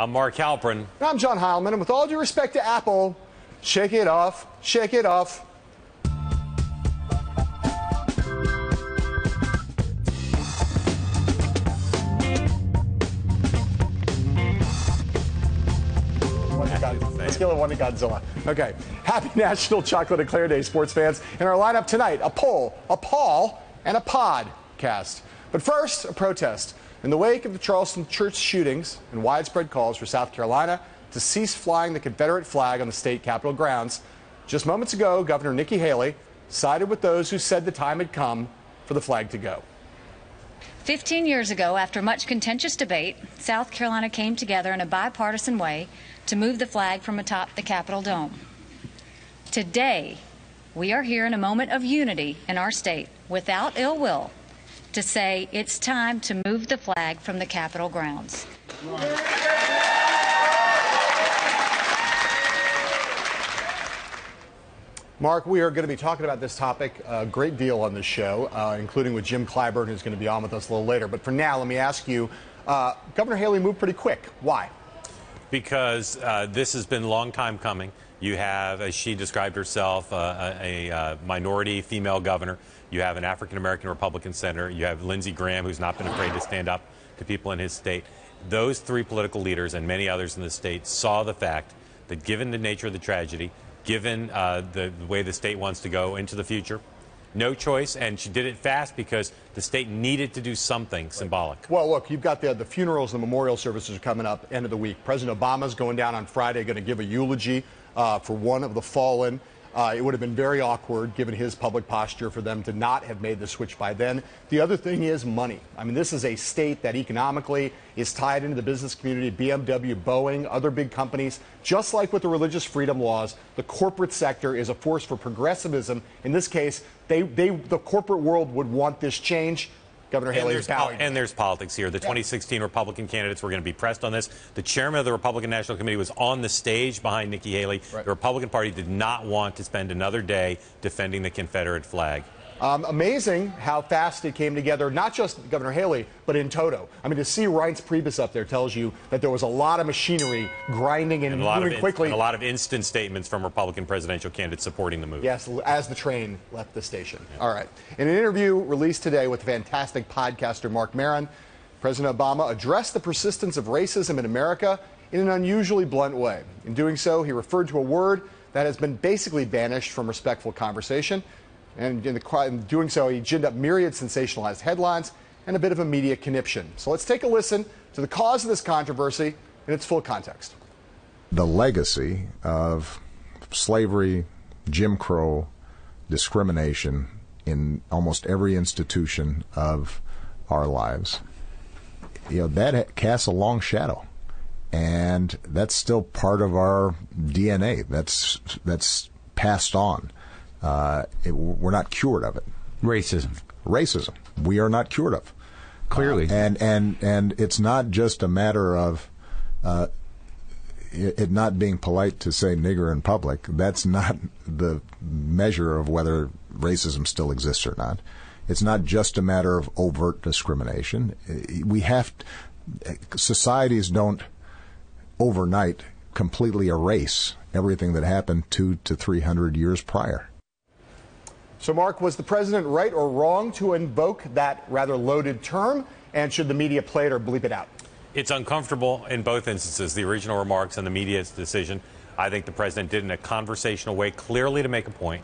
I'm Mark Halperin. I'm John Heilemann, and with all due respect to Apple, shake it off, shake it off. Let's give it one to Godzilla. Okay. Happy National Chocolate Eclair Day, sports fans. In our lineup tonight, a poll, a Paul, and a podcast. But first, a protest. In the wake of the Charleston church shootings and widespread calls for South Carolina to cease flying the Confederate flag on the state capitol grounds, just moments ago, Governor Nikki Haley sided with those who said the time had come for the flag to go. 15 years ago, after much contentious debate, South Carolina came together in a bipartisan way to move the flag from atop the Capitol dome. Today, we are here in a moment of unity in our state, without ill will, to say it's time to move the flag from the Capitol grounds. Mark, we are going to be talking about this topic a great deal on this show, including with Jim Clyburn, who's going to be on with us a little later. But for now, let me ask you, Governor Haley moved pretty quick. Why? Because this has been a long time coming. You have, as she described herself, a minority female governor. You have an African-American Republican senator. You have Lindsey Graham, who's not been afraid to stand up to people in his state. Those three political leaders and many others in the state saw the fact that given the nature of the tragedy, given the way the state wants to go into the future, no choice, and she did it fast because the state needed to do something symbolic. Well, look, you've got the funerals and the memorial services are coming up end of the week. President Obama's going down on Friday, going to give a eulogy for one of the fallen. It would have been very awkward, given his public posture, for them to not have made the switch by then. The other thing is money. I mean, this is a state that economically is tied into the business community, BMW, Boeing, other big companies. Just like with the religious freedom laws, the corporate sector is a force for progressivism. In this case, the corporate world would want this change. Governor Haley is bowing. And there's politics here. The 2016 Republican candidates were going to be pressed on this. The chairman of the Republican National Committee was on the stage behind Nikki Haley. Right. The Republican Party did not want to spend another day defending the Confederate flag. Amazing how fast it came together, not just Governor Haley, but in toto. I mean, to see Reince Priebus up there tells you that there was a lot of machinery grinding and moving quickly. And a lot of instant statements from Republican presidential candidates supporting the move. Yes, as the train left the station. Yeah. All right. In an interview released today with fantastic podcaster Mark Maron, President Obama addressed the persistence of racism in America in an unusually blunt way. In doing so, he referred to a word that has been basically banished from respectful conversation. And in doing so, he ginned up myriad sensationalized headlines and a bit of a media conniption. So let's take a listen to the cause of this controversy in its full context. The legacy of slavery, Jim Crow, discrimination in almost every institution of our lives, that casts a long shadow. And that's still part of our DNA. That's passed on. We're not cured of it. Racism. We are not cured of. Clearly. And it's not just a matter of it not being polite to say nigger in public. That's not the measure of whether racism still exists or not. It's not just a matter of overt discrimination. Societies don't overnight completely erase everything that happened 200 to 300 years prior. So, Mark, was the president right or wrong to invoke that rather loaded term? And should the media play it or bleep it out? It's uncomfortable in both instances, the original remarks and the media's decision. I think the president did in a conversational way, clearly to make a point.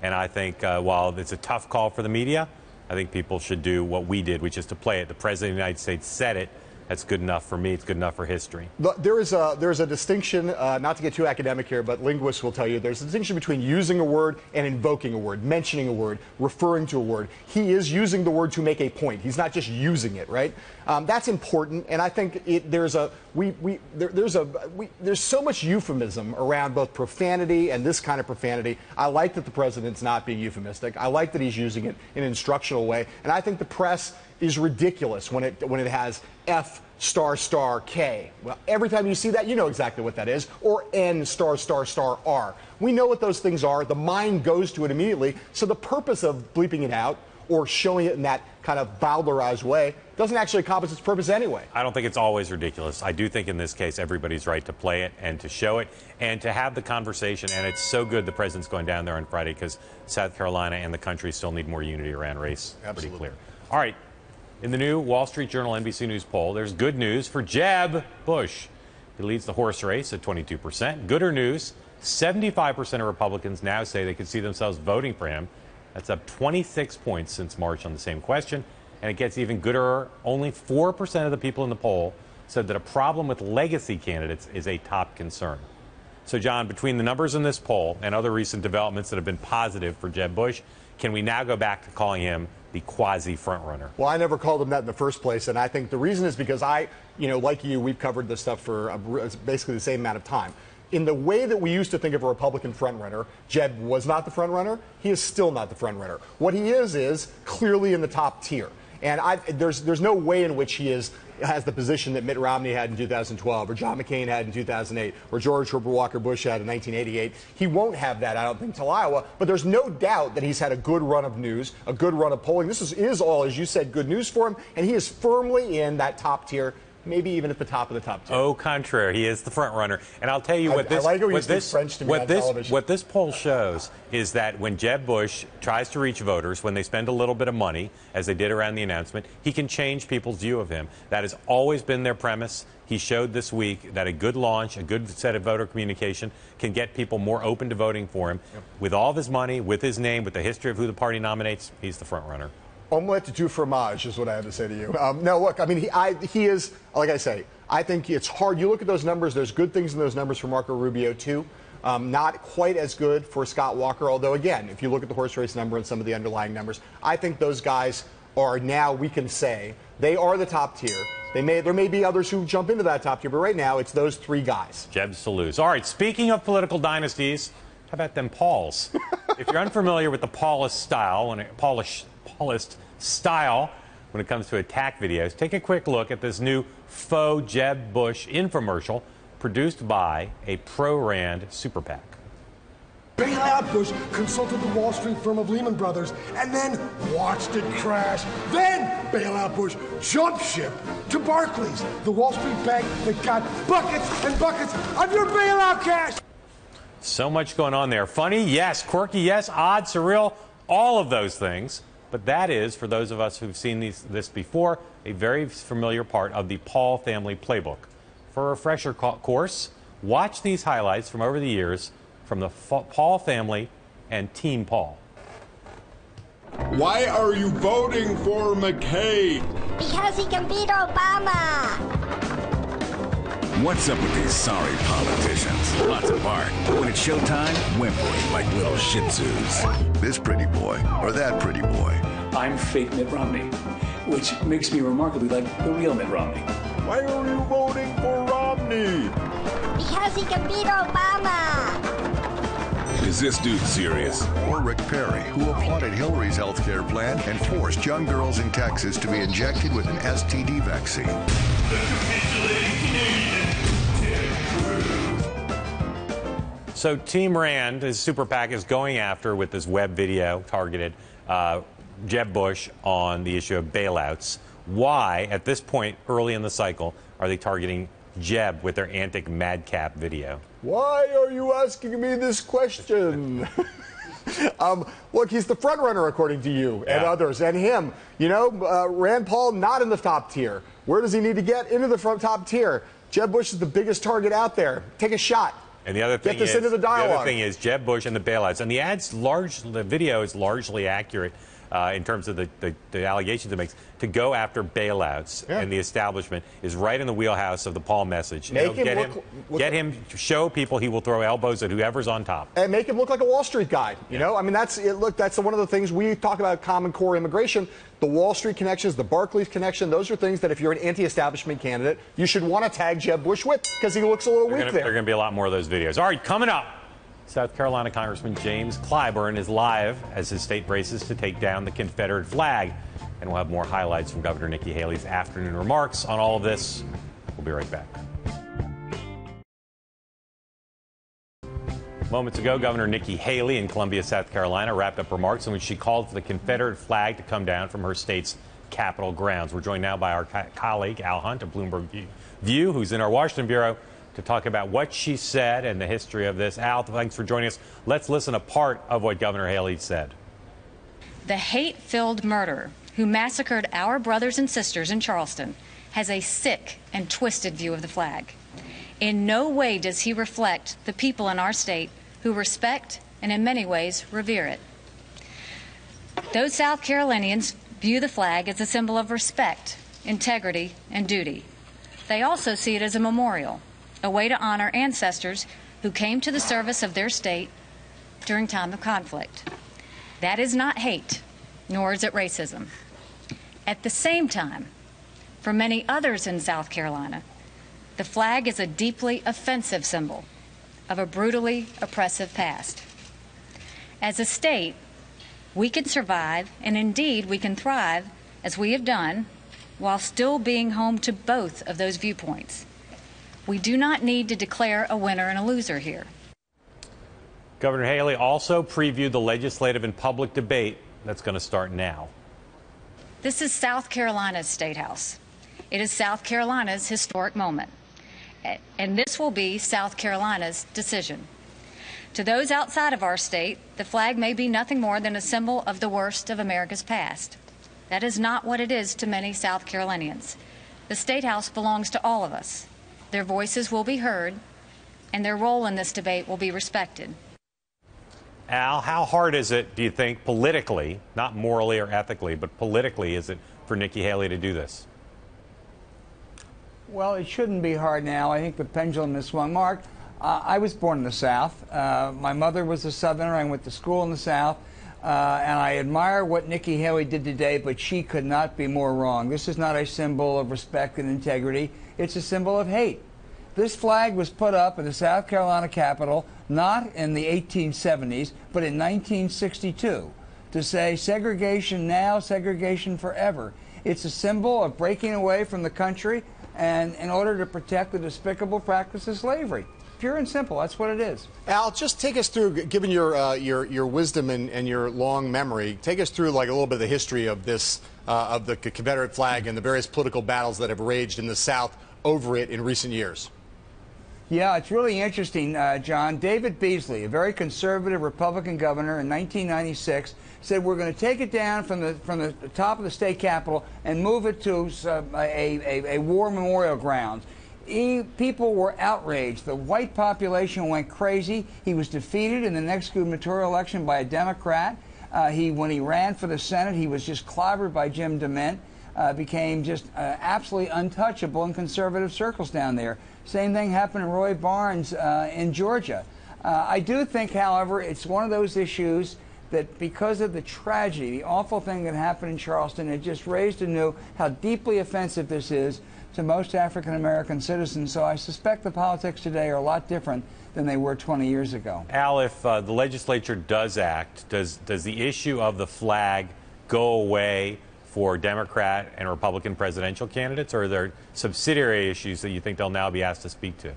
And I think while it's a tough call for the media, I think people should do what we did, which is to play it. The president of the United States said it. That's good enough for me. It's good enough for history. There is a distinction, not to get too academic here, but linguists will tell you there's a distinction between using a word and invoking a word, mentioning a word, referring to a word. He is using the word to make a point. He's not just using it, right? That's important, and I think there's so much euphemism around both profanity and this kind of profanity. I like that the president's not being euphemistic. I like that he's using it in an instructional way, and I think the press is ridiculous when it has F ** K. Well, every time you see that, you know exactly what that is. Or N ** R. We know what those things are. The mind goes to it immediately. So the purpose of bleeping it out or showing it in that kind of bowdlerized way doesn't actually accomplish its purpose anyway. I don't think it's always ridiculous. I do think in this case everybody's right to play it and to show it and to have the conversation. And it's so good the president's going down there on Friday because South Carolina and the country still need more unity around race. Absolutely. Pretty clear. All right. In the new Wall Street Journal NBC News poll, there's good news for Jeb Bush. He leads the horse race at 22%. Gooder news, 75% of Republicans now say they could see themselves voting for him. That's up 26 points since March on the same question. And it gets even gooder. Only 4% of the people in the poll said that a problem with legacy candidates is a top concern. So, John, between the numbers in this poll and other recent developments that have been positive for Jeb Bush, can we now go back to calling him the quasi-frontrunner? Well, I never called him that in the first place, and I think the reason is because like you, we've covered this stuff for basically the same amount of time. In the way that we used to think of a Republican frontrunner, Jeb was not the frontrunner. He is still not the frontrunner. What he is clearly in the top tier. And there's no way in which he has the position that Mitt Romney had in 2012, or John McCain had in 2008, or George Herbert Walker Bush had in 1988. He won't have that, I don't think, till Iowa. But there's no doubt that he's had a good run of news, a good run of polling. This is all, as you said, good news for him. And he is firmly in that top tier, maybe even at the top of the top tier. Au contraire, he is the front runner. And I'll tell you what this what this poll shows is that when Jeb Bush tries to reach voters, when they spend a little bit of money, as they did around the announcement, he can change people's view of him. That has always been their premise. He showed this week that a good launch, a good set of voter communication can get people more open to voting for him. Yep. With all of his money, with his name, with the history of who the party nominates, he's the front runner. Omelette de two fromage is what I have to say to you. No, look, I mean, he is, like I say, I think it's hard. You look at those numbers, there's good things in those numbers for Marco Rubio, too. Not quite as good for Scott Walker, although, again, if you look at the horse race number and some of the underlying numbers, I think those guys are now, we can say, they are the top tier. There may be others who jump into that top tier, but right now it's those three guys. Jeb's to lose. All right, speaking of political dynasties, how about them Pauls? If you're unfamiliar with the Paulist style, when it comes to attack videos, take a quick look at this new faux Jeb Bush infomercial produced by a pro-Rand super PAC. Bailout Bush consulted the Wall Street firm of Lehman Brothers and then watched it crash. Then Bailout Bush jumped ship to Barclays, the Wall Street bank that got buckets and buckets of your bailout cash. So much going on there. Funny, yes. Quirky, yes. Odd, surreal, all of those things. But that is, for those of us who've seen this before, a very familiar part of the Paul family playbook. For a refresher course, watch these highlights from over the years from the Paul family and Team Paul. Why are you voting for McCain? Because he can beat Obama. What's up with these sorry politicians? Lots of bark. When it's showtime, whimpering like little shih tzus. This pretty boy or that pretty boy. I'm fake Mitt Romney, which makes me remarkably like the real Mitt Romney. Why are you voting for Romney? Because he can beat Obama. Is this dude serious? Or Rick Perry, who applauded Hillary's health care plan and forced young girls in Texas to be injected with an STD vaccine. So Team Rand, his super PAC, is going after, with this web video targeted, Jeb Bush on the issue of bailouts. Why, at this point early in the cycle, are they targeting Jeb with their antic madcap video? Why are you asking me this question? Look, he's the front runner, according to you and others, and him. You know, Rand Paul not in the top tier. Where does he need to get? Into the top tier. Jeb Bush is the biggest target out there. Take a shot. And the other thing Get this into the dialogue. The other thing is Jeb Bush and the bailouts. And the video is largely accurate in terms of the allegations it makes. To go after bailouts and the establishment is right in the wheelhouse of the Paul message. Get him to show people he will throw elbows at whoever's on top. And make him look like a Wall Street guy. You know, I mean, that's one of the things we talk about, Common Core immigration. The Wall Street connections, the Barclays connection, those are things that if you're an anti-establishment candidate, you should want to tag Jeb Bush with, because he looks a little weak there. There are going to be a lot more of those videos. All right, coming up, South Carolina Congressman James Clyburn is live as his state braces to take down the Confederate flag. And we'll have more highlights from Governor Nikki Haley's afternoon remarks on all of this. We'll be right back. Moments ago, Governor Nikki Haley in Columbia, South Carolina, wrapped up remarks in which she called for the Confederate flag to come down from her state's Capitol grounds. We're joined now by our colleague, Al Hunt of Bloomberg View, who's in our Washington bureau, to talk about what she said and the history of this. Al, thanks for joining us. Let's listen to part of what Governor Haley said. The hate-filled murderer who massacred our brothers and sisters in Charleston has a sick and twisted view of the flag. In no way does he reflect the people in our state who respect and in many ways revere it. Those South Carolinians view the flag as a symbol of respect, integrity, and duty. They also see it as a memorial, a way to honor ancestors who came to the service of their state during time of conflict. That is not hate, nor is it racism. At the same time, for many others in South Carolina, the flag is a deeply offensive symbol of a brutally oppressive past. As a state, we can survive, and indeed we can thrive, as we have done, while still being home to both of those viewpoints. We do not need to declare a winner and a loser here. Governor Haley also previewed the legislative and public debate that's going to start now. This is South Carolina's State House. It is South Carolina's historic moment. And this will be South Carolina's decision. To those outside of our state, the flag may be nothing more than a symbol of the worst of America's past. That is not what it is to many South Carolinians. The State House belongs to all of us. Their voices will be heard, and their role in this debate will be respected. Al, how hard is it, do you think, politically, not morally or ethically, but politically, is it for Nikki Haley to do this? Well, it shouldn't be hard now. I think the pendulum has swung. Mark, I was born in the South. My mother was a Southerner. I went to school in the South. And I admire what Nikki Haley did today, but she could not be more wrong. This is not a symbol of respect and integrity. It's a symbol of hate. This flag was put up in the South Carolina Capitol not in the 1870s, but in 1962 to say segregation now, segregation forever. It's a symbol of breaking away from the country and in order to protect the despicable practice of slavery. Pure and simple, that's what it is. Al, just take us through, given your wisdom and your long memory, take us through like a little bit of the history of this, of the Confederate flag and the various political battles that have raged in the South over it in recent years. Yeah, it's really interesting, John. David Beasley, a very conservative Republican governor in 1996, said we're going to take it down from the top of the state capitol and move it to a war memorial grounds. People were outraged. The white population went crazy. He was defeated in the next gubernatorial election by a Democrat. When he ran for the Senate, he was just clobbered by Jim DeMint. Became just absolutely untouchable in conservative circles down there. Same thing happened to Roy Barnes in Georgia. I do think, however, it's one of those issues that because of the tragedy, the awful thing that happened in Charleston, it just raised anew how deeply offensive this is to most African-American citizens. So I suspect the politics today are a lot different than they were 20 years ago. Al, if the legislature does act, does the issue of the flag go away for Democrat and Republican presidential candidates, or are there subsidiary issues that you think they'll now be asked to speak to?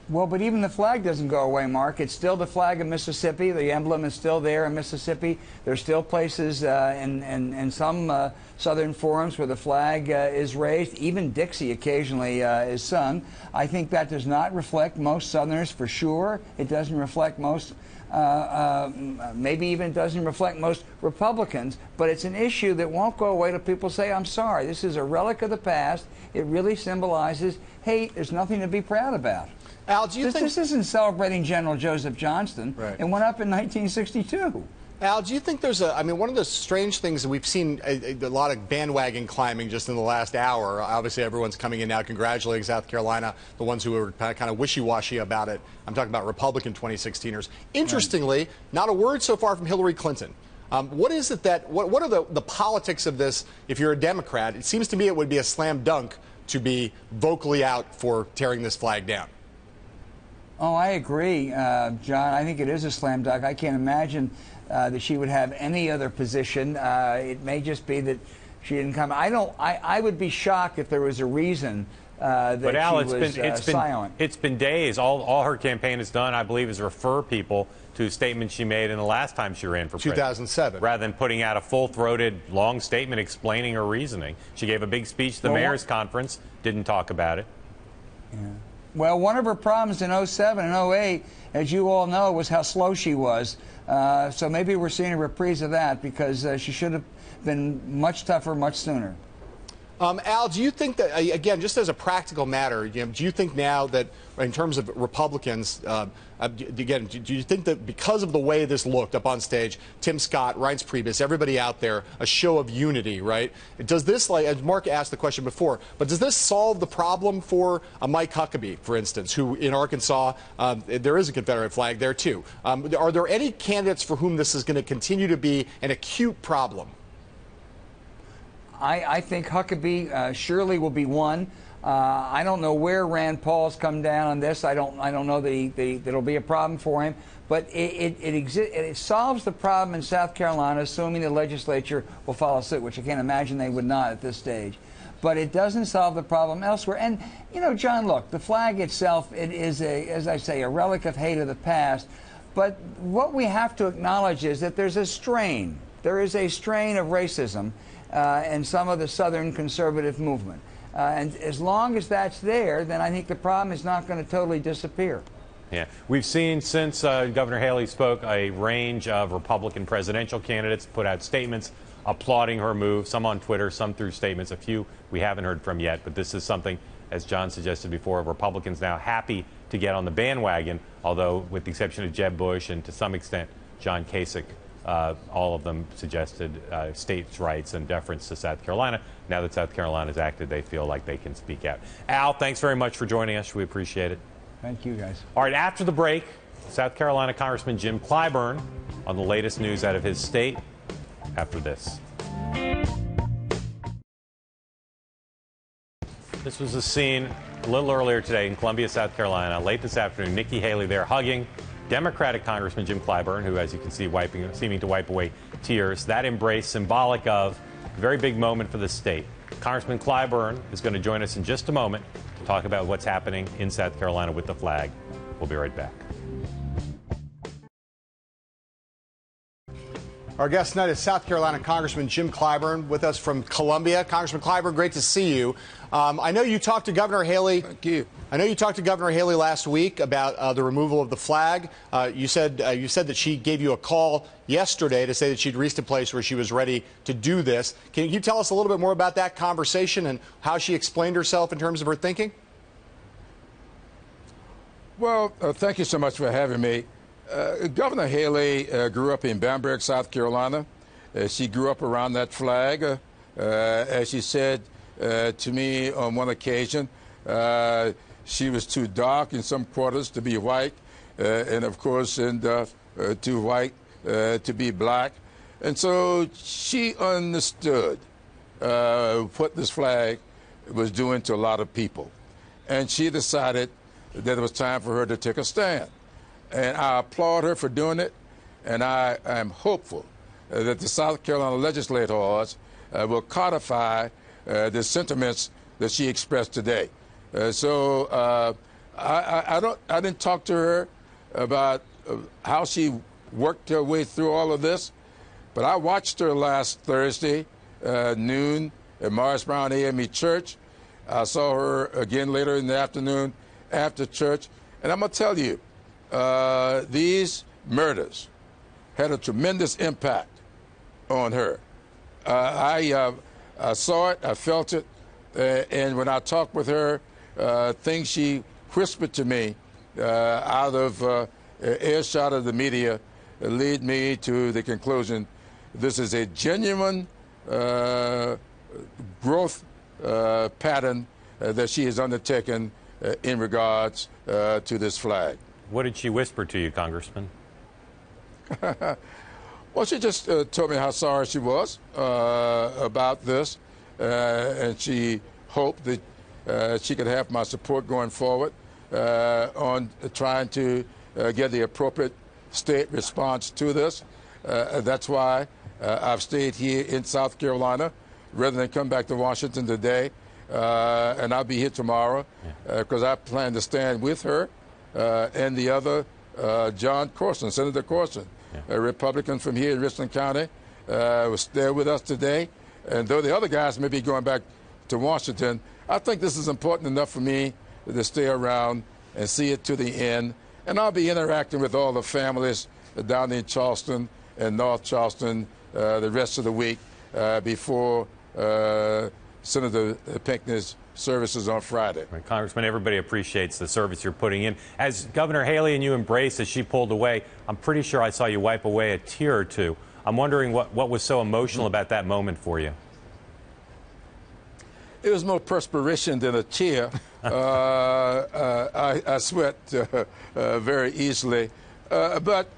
Well, but even the flag doesn't go away, Mark. It's still the flag of Mississippi. The emblem is still there in Mississippi. There's still places in some southern forums where the flag is raised. Even Dixie occasionally is sung. I think that does not reflect most Southerners for sure. It doesn't reflect most, maybe even doesn't reflect most Republicans. But it's an issue that won't go away till people say, I'm sorry, this is a relic of the past. It really symbolizes hate. There's nothing to be proud about. Al, do you think this isn't celebrating General Joseph Johnston? Right. It went up in 1962. Al, do you think there's a, I mean, one of the strange things that we've seen a lot of bandwagon climbing just in the last hour. Obviously, everyone's coming in now congratulating South Carolina, the ones who were kind of wishy-washy about it. I'm talking about Republican 2016ers. Interestingly, not a word so far from Hillary Clinton. What is it that, what are the politics of this if you're a Democrat? It seems to me it would be a slam dunk to be vocally out for tearing this flag down. Oh, I agree, John. I think it is a slam dunk. I can't imagine that she would have any other position. It may just be that she didn't come. I would be shocked if there was a reason that but Al, she was silent. It's been days. All her campaign has done, I believe, is refer people to statements she made in the last time she ran for president. 2007. Rather than putting out a full-throated, long statement explaining her reasoning. She gave a big speech at the mayor's conference, didn't talk about it. Yeah. Well, one of her problems in 07 and 08, as you all know, was how slow she was. So maybe we're seeing a reprise of that, because she should have been much tougher, much sooner. Al, do you think that, again, just as a practical matter, do you think now that in terms of Republicans, again, do you think that because of the way this looked up on stage, Tim Scott, Reince Priebus, everybody out there, a show of unity, right? Does this, like, as Mark asked the question before, but does this solve the problem for Mike Huckabee, for instance, who in Arkansas, there is a Confederate flag there too. Are there any candidates for whom this is going to continue to be an acute problem? I think Huckabee surely will be one. I don't know where Rand Paul's come down on this. I don't know that that'll be a problem for him. But it solves the problem in South Carolina, assuming the legislature will follow suit, which I can't imagine they would not at this stage. But it doesn't solve the problem elsewhere. And, you know, John, look, the flag itself, it is, as I say, a relic of hate of the past. But what we have to acknowledge is that there's a strain. There is a strain of racism in some of the Southern conservative movement. And as long as that's there, then I think the problem is not going to totally disappear. Yeah. We've seen since Governor Haley spoke a range of Republican presidential candidates put out statements applauding her move, some on Twitter, some through statements, a few we haven't heard from yet. But this is something, as John suggested before, Republicans now happy to get on the bandwagon, although with the exception of Jeb Bush and to some extent John Kasich, all of them suggested states' rights and deference to South Carolina. Now that South Carolina's acted, they feel like they can speak out. Al, thanks very much for joining us. We appreciate it. Thank you, guys. All right, after the break, South Carolina Congressman Jim Clyburn on the latest news out of his state after this. This was a scene a little earlier today in Columbia, South Carolina. Late this afternoon, Nikki Haley there hugging Democratic Congressman Jim Clyburn, who, as you can see, seeming to wipe away tears. That embrace symbolic of a very big moment for the state. Congressman Clyburn is going to join us in just a moment to talk about what's happening in South Carolina with the flag. We'll be right back. Our guest tonight is South Carolina Congressman Jim Clyburn with us from Columbia. Congressman Clyburn, great to see you. I know you talked to Governor Haley. Thank you. I know you talked to Governor Haley last week about the removal of the flag. You said that she gave you a call yesterday to say that she'd reached a place where she was ready to do this. Can you tell us a little bit more about that conversation and how she explained herself in terms of her thinking? Well, thank you so much for having me. Governor Haley grew up in Bamberg, South Carolina. She grew up around that flag. As she said to me on one occasion, she was too dark in some quarters to be white, and of course, too white to be black. And so she understood what this flag was doing to a lot of people. And she decided that it was time for her to take a stand. And I applaud her for doing it, and I am hopeful that the South Carolina legislators will codify the sentiments that she expressed today. I didn't talk to her about how she worked her way through all of this, but I watched her last Thursday noon at Morris Brown AME Church. I saw her again later in the afternoon after church, and I'm going to tell you, these murders had a tremendous impact on her. I saw it, I felt it, and when I talked with her, things she whispered to me out of earshot of the media lead me to the conclusion this is a genuine growth pattern that she has undertaken in regards to this flag. What did she whisper to you, Congressman? Well, she just told me how sorry she was about this, and she hoped that she could have my support going forward on trying to get the appropriate state response to this. That's why I've stayed here in South Carolina rather than come back to Washington today. and I'll be here tomorrow because I plan to stand with her and the other John Corson, Senator Corson, a Republican from here in Richland County, was there with us today. And though the other guys may be going back to Washington, I think this is important enough for me to stay around and see it to the end. And I'll be interacting with all the families down in Charleston and North Charleston the rest of the week before Senator Pinckney's services on Friday. Right, Congressman, everybody appreciates the service you're putting in. As Governor Haley and you embraced as she pulled away, I'm pretty sure I saw you wipe away a tear or two. I'm wondering what was so emotional about that moment for you. It was more perspiration than a tear. I sweat very easily. But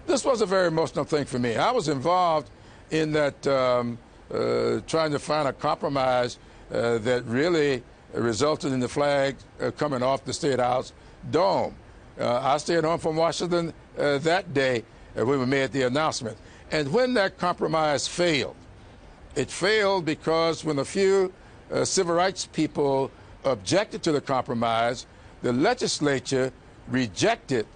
this was a very emotional thing for me. I was involved in that trying to find a compromise that really resulted in the flag coming off the State House dome. I stayed home from Washington that day when we made the announcement. And when that compromise failed, it failed because when a few civil rights people objected to the compromise, the legislature rejected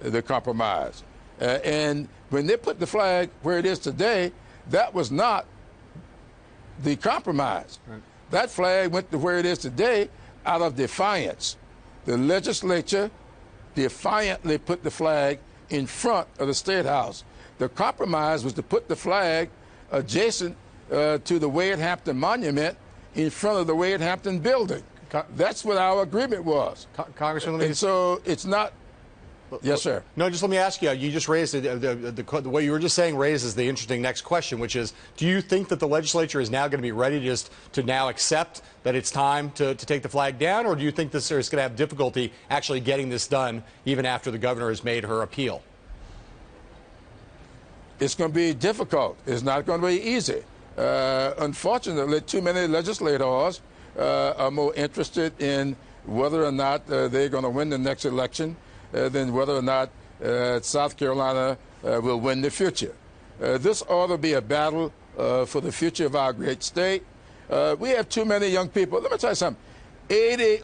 the compromise. And when they put the flag where it is today, that was not the compromise. Right. That flag went to where it is today out of defiance. The legislature defiantly put the flag in front of the State House. The compromise was to put the flag adjacent to the Wade-Hampton Monument in front of the Wade-Hampton building. That's what our agreement was. Congressman, and so it's not. Yes, sir. No, just let me ask you. You just raised the way you were just saying raises the interesting next question, which is, do you think that the legislature is now going to be ready to now accept that it's time to take the flag down, or do you think this is going to have difficulty actually getting this done even after the governor has made her appeal? It's going to be difficult. It's not going to be easy. Unfortunately, too many legislators are more interested in whether or not they're going to win the next election than whether or not South Carolina will win the future. This ought to be a battle for the future of our great state. We have too many young people. Let me tell you something.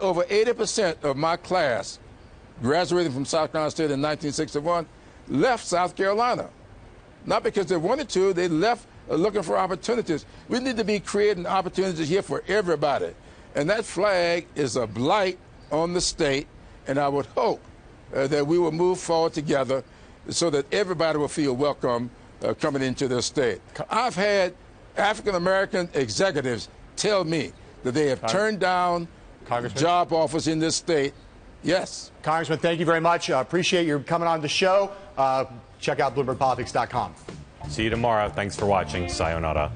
Over 80% of my class graduating from South Carolina State in 1961 left South Carolina. Not because they wanted to, they left looking for opportunities. We need to be creating opportunities here for everybody. And that flag is a blight on the state, and I would hope that we will move forward together so that everybody will feel welcome coming into this state. I've had African-American executives tell me that they have turned down job offers in this state. Yes. Congressman, thank you very much. Appreciate you coming on the show. Check out BloombergPolitics.com. See you tomorrow. Thanks for watching. Sayonara.